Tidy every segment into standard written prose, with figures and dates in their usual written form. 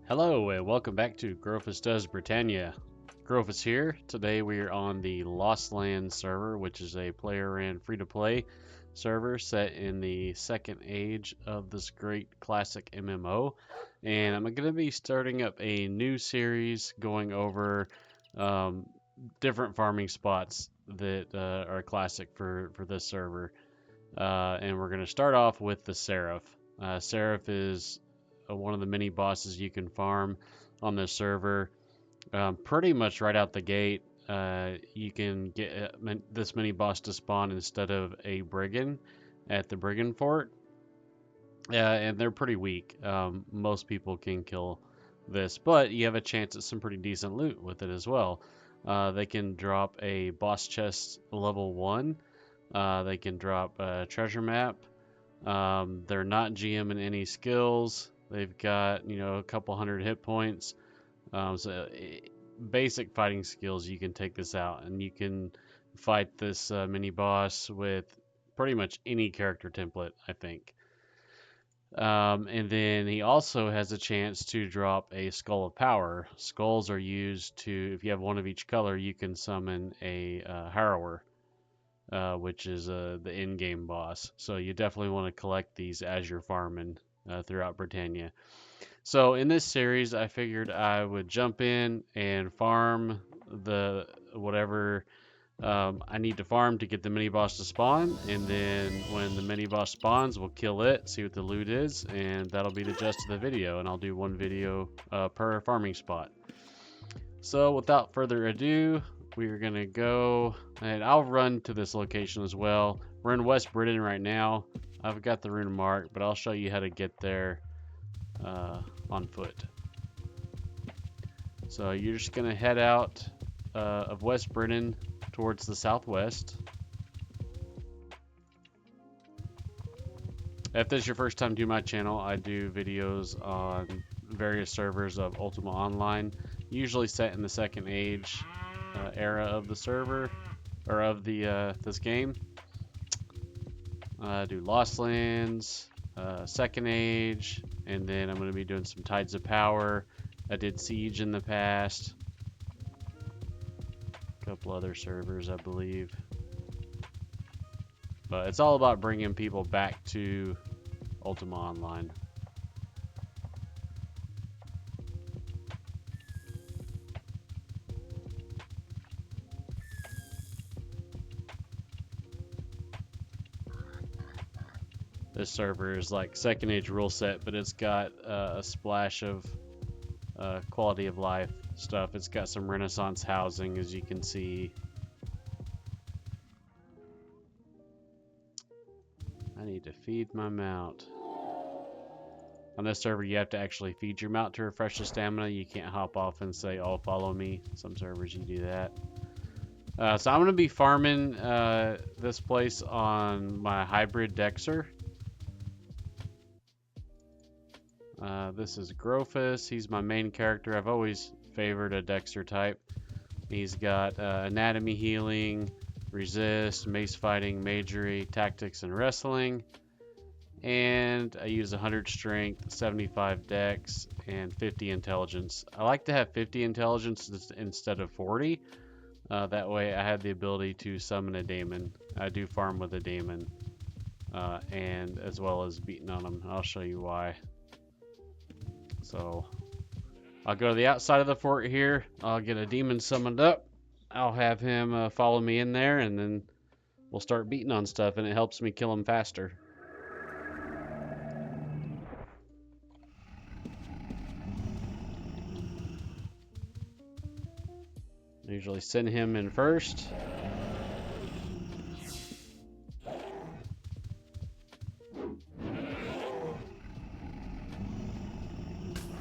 Hello and welcome back to Grofus Does Britannia. Grofus here. Today we are on the Lost Lands server, which is a player-ran free-to-play server set in the second age of this great classic MMO. And I'm going to be starting up a new series going over different farming spots that are classic for this server. And we're going to start off with the Seraph. Seraph is one of the mini bosses you can farm on this server. Pretty much right out the gate, you can get this mini boss to spawn instead of a brigand at the brigand fort. And they're pretty weak. Most people can kill this, but you have a chance at some pretty decent loot with it as well. They can drop a boss chest level 1. They can drop a treasure map. They're not GM in any skills. They've got, a couple hundred hit points. Basic fighting skills, you can take this out, and you can fight this mini boss with pretty much any character template, I think. And then he also has a chance to drop a Skull of Power. Skulls are used to, if you have one of each color, you can summon a Harrower. Which is the in-game boss. So you definitely want to collect these as you're farming throughout Britannia. So in this series, I figured I would jump in and farm the whatever I need to farm to get the mini boss to spawn, and then when the mini boss spawns, we'll kill it, see what the loot is, and that'll be the gist of the video. And I'll do one video per farming spot. So without further ado, we're gonna go, and I'll run to this location as well. We're in West Britain right now. I've got the rune mark, but I'll show you how to get there on foot. So you're just gonna head out of West Britain towards the southwest. If this is your first time to my channel, I do videos on various servers of Ultima Online, usually set in the second age era of the server, or of the this game. I do Lost Lands, second age, and then I'm going to be doing some Tides of Power. I did Siege in the past. A couple other servers, I believe. But it's all about bringing people back to Ultima Online. This server is like second age rule set, but it's got a splash of quality of life stuff. It's got some Renaissance housing, as you can see. I need to feed my mount. On this server, you have to actually feed your mount to refresh the stamina. You can't hop off and say, "Oh, follow me." Some servers you do that. So I'm going to be farming this place on my hybrid Dexter. This is Grofus. He's my main character. I've always favored a Dexter type. He's got anatomy healing, resist, mace fighting, magery, tactics, and wrestling. And I use 100 strength, 75 dex, and 50 intelligence. I like to have 50 intelligence instead of 40. That way I have the ability to summon a daemon. I do farm with a daemon, and as well as beating on them. I'll show you why. So I'll go to the outside of the fort here. I'll get a demon summoned up. I'll have him follow me in there, and then we'll start beating on stuff, and it helps me kill him faster. I usually send him in first.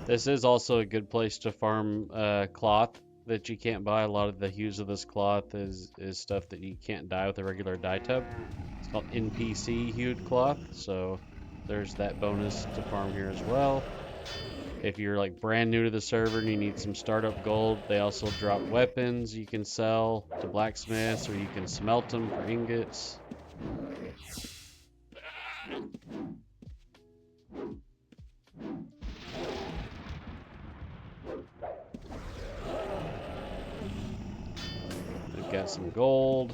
This is also a good place to farm cloth that you can't buy. A lot of the hues of this cloth is stuff that you can't dye with a regular dye tub. It's called NPC hued cloth, so there's that bonus to farm here as well. If you're like brand new to the server and you need some startup gold, they also drop weapons you can sell to blacksmiths, or you can smelt them for ingots. got some gold.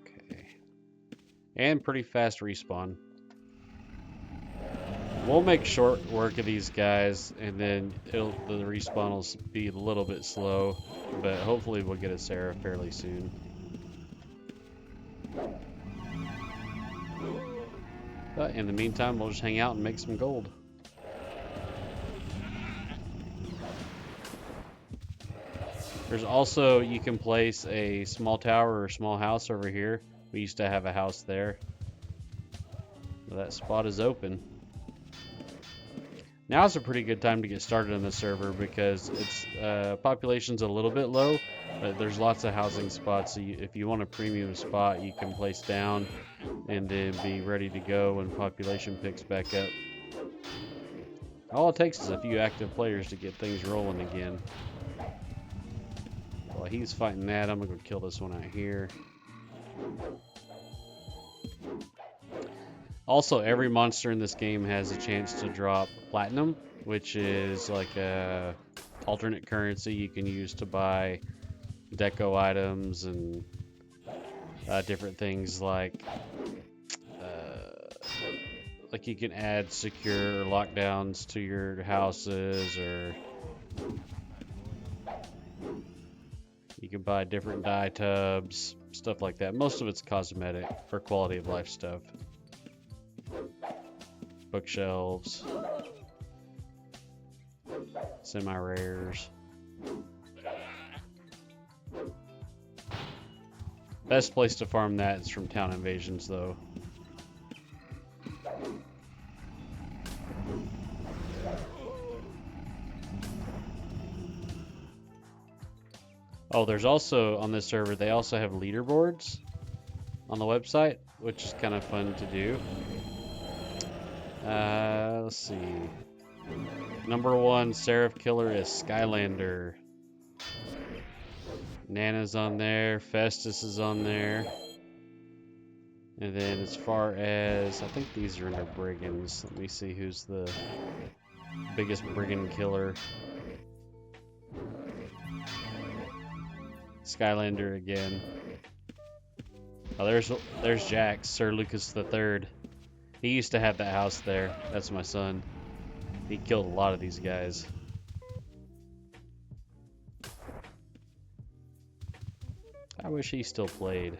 Okay. And pretty fast respawn. We'll make short work of these guys, and then the respawn will be a little bit slow, but hopefully we'll get a Seraph fairly soon. But in the meantime, we'll just hang out and make some gold. There's also, you can place a small tower or small house over here. We used to have a house there. That spot is open. Now's a pretty good time to get started on the server because its population's a little bit low, but there's lots of housing spots. So if you want a premium spot, you can place down and then be ready to go when population picks back up. All it takes is a few active players to get things rolling again. While he's fighting that, I'm gonna go kill this one out here. Also, every monster in this game has a chance to drop platinum, which is like a alternate currency you can use to buy deco items and different things like you can add secure lockdowns to your houses, or you can buy different dye tubs, stuff like that. Most of it's cosmetic or quality of life stuff. Bookshelves, semi-rares. Best place to farm that is from town invasions, though. Oh, there's also, on this server, they also have leaderboards on the website, which is kind of fun to do. Let's see. Number 1 Seraph killer is Skylander. Nana's on there. Festus is on there. And then as far as, I think these are under brigands. Let me see who's the biggest brigand killer. Skylander again. Oh, there's Jack, Sir Lucas III. He used to have that house there. That's my son. He killed a lot of these guys. I wish he still played.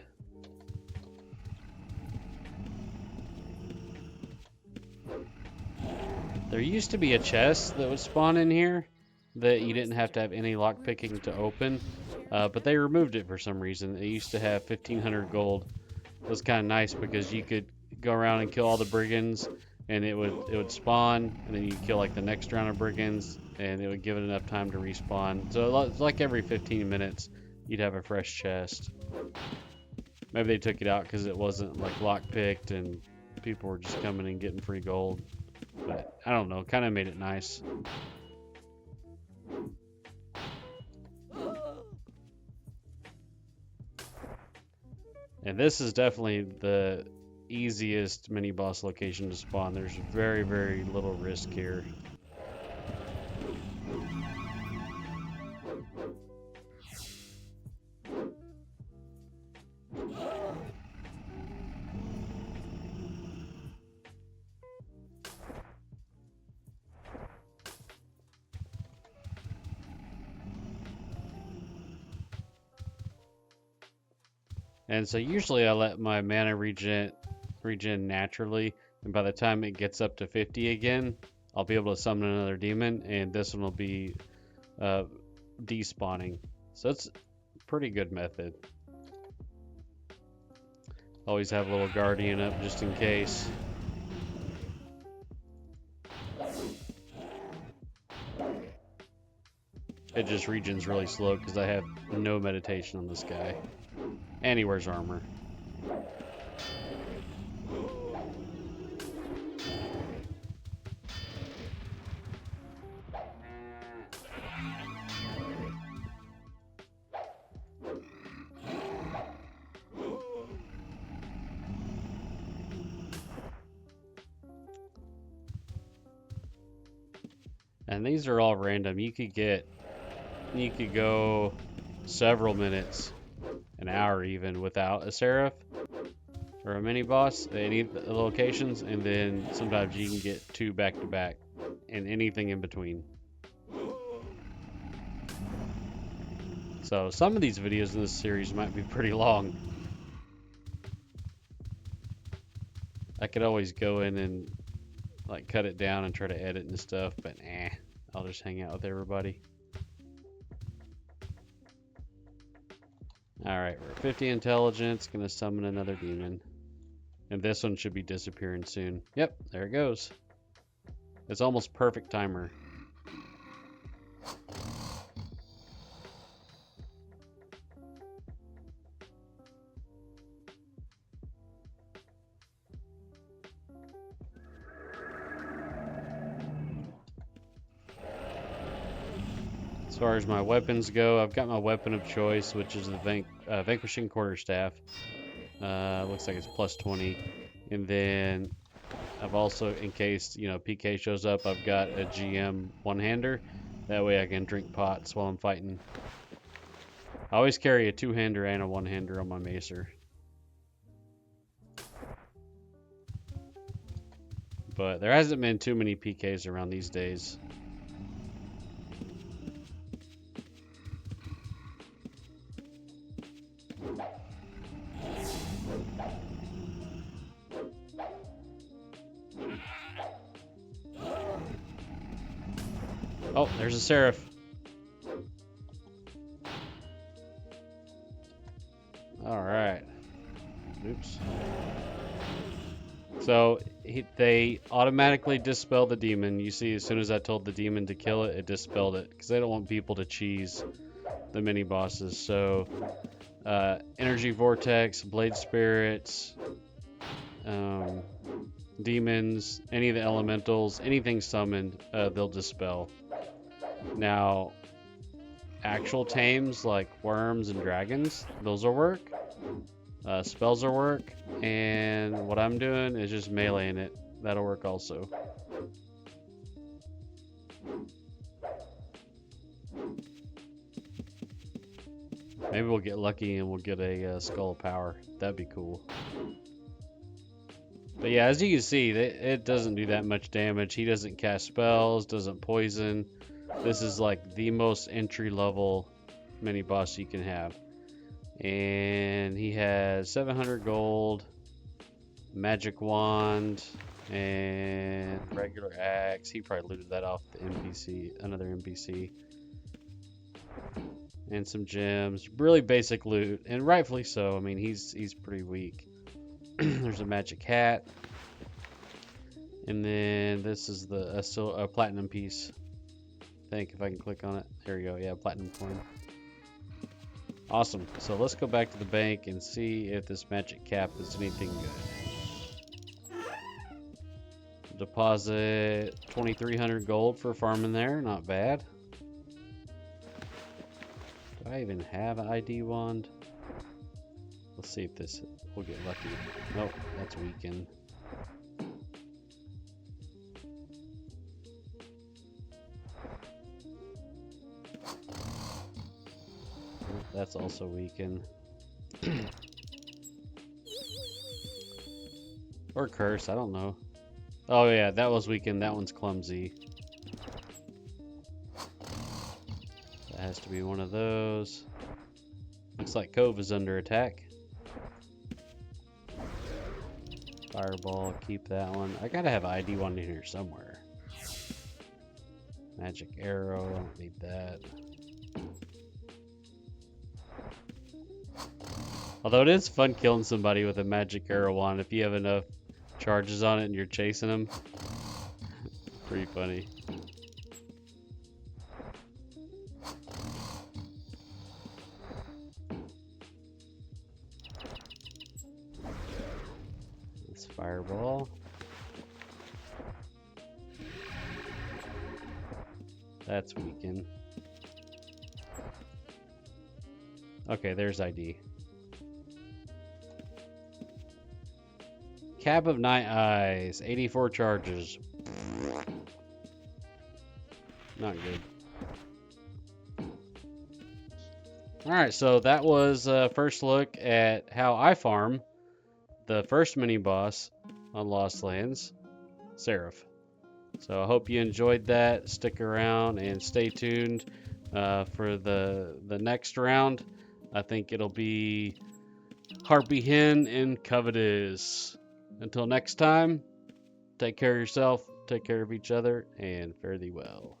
There used to be a chest that would spawn in here that you didn't have to have any lockpicking to open, but they removed it for some reason. It used to have 1,500 gold. It was kind of nice because you could go around and kill all the brigands, and it would spawn, and then you kill like the next round of brigands, and it would give it enough time to respawn. So it's like every 15 minutes you'd have a fresh chest. Maybe they took it out because it wasn't like lockpicked and people were just coming and getting free gold. But I don't know, kind of made it nice. And this is definitely the easiest mini boss location to spawn. There's very, very little risk here. And so usually I let my mana regen naturally, and by the time it gets up to 50 again, I'll be able to summon another demon, and this one will be despawning. So it's a pretty good method. Always have a little guardian up just in case. It just regens really slow because I have no meditation on this guy. And he wears armor. And these are all random. You could go several minutes, an hour even, without a Seraph or a mini boss at any of the locations, and then sometimes you can get 2 back to back and anything in between. So some of these videos in this series might be pretty long. I could always go in and like cut it down and try to edit and stuff, but I'll just hang out with everybody. Alright, we're 50 intelligence, gonna summon another demon. And this one should be disappearing soon. Yep, there it goes. It's almost perfect timer. As far as my weapons go, I've got my weapon of choice, which is the Vanquishing Quarterstaff. Looks like it's plus 20. And then I've also, in case, PK shows up, I've got a GM one-hander. That way I can drink pots while I'm fighting. I always carry a two-hander and a one-hander on my macer. But there hasn't been too many PKs around these days. Oh, there's a Seraph. Alright. Oops. So, they automatically dispel the demon. You see, as soon as I told the demon to kill it, it dispelled it. Because they don't want people to cheese the mini-bosses. So, Energy Vortex, Blade Spirits, demons, any of the elementals, anything summoned, they'll dispel. Now, actual tames like worms and dragons, those will work. Spells will work. And what I'm doing is just meleeing it. That'll work also. Maybe we'll get lucky and we'll get a Skull of Power. That'd be cool. But yeah, as you can see, it doesn't do that much damage. He doesn't cast spells, doesn't poison. This is like the most entry-level mini-boss you can have. And he has 700 gold, magic wand, and regular axe. He probably looted that off the NPC, another NPC. And some gems. Really basic loot, and rightfully so. I mean, he's pretty weak. There's a magic hat. And then this is a platinum piece. I think if I can click on it. There we go. Yeah, platinum coin. Awesome. So let's go back to the bank and see if this magic cap is anything good. Deposit 2,300 gold for farming there. Not bad. Do I even have an ID wand? Let's see if this will get lucky. Nope, that's weakened. That's also weakened. Or curse, I don't know. Oh yeah, that was weakened. That one's clumsy. That has to be one of those. Looks like Cove is under attack. Fireball, keep that one. I gotta have ID one in here somewhere. Magic arrow, I don't need that. Although it is fun killing somebody with a magic arrow wand if you have enough charges on it and you're chasing them. Pretty funny. This fireball. That's weakened. Okay, there's ID. Cap of Night Eyes, 84 charges. Not good. Alright, so that was a first look at how I farm the first mini boss on Lost Lands, Seraph. So I hope you enjoyed that. Stick around and stay tuned for the next round. I think it'll be Harpy Hen and Covetous. Until next time, take care of yourself, take care of each other, and fare thee well.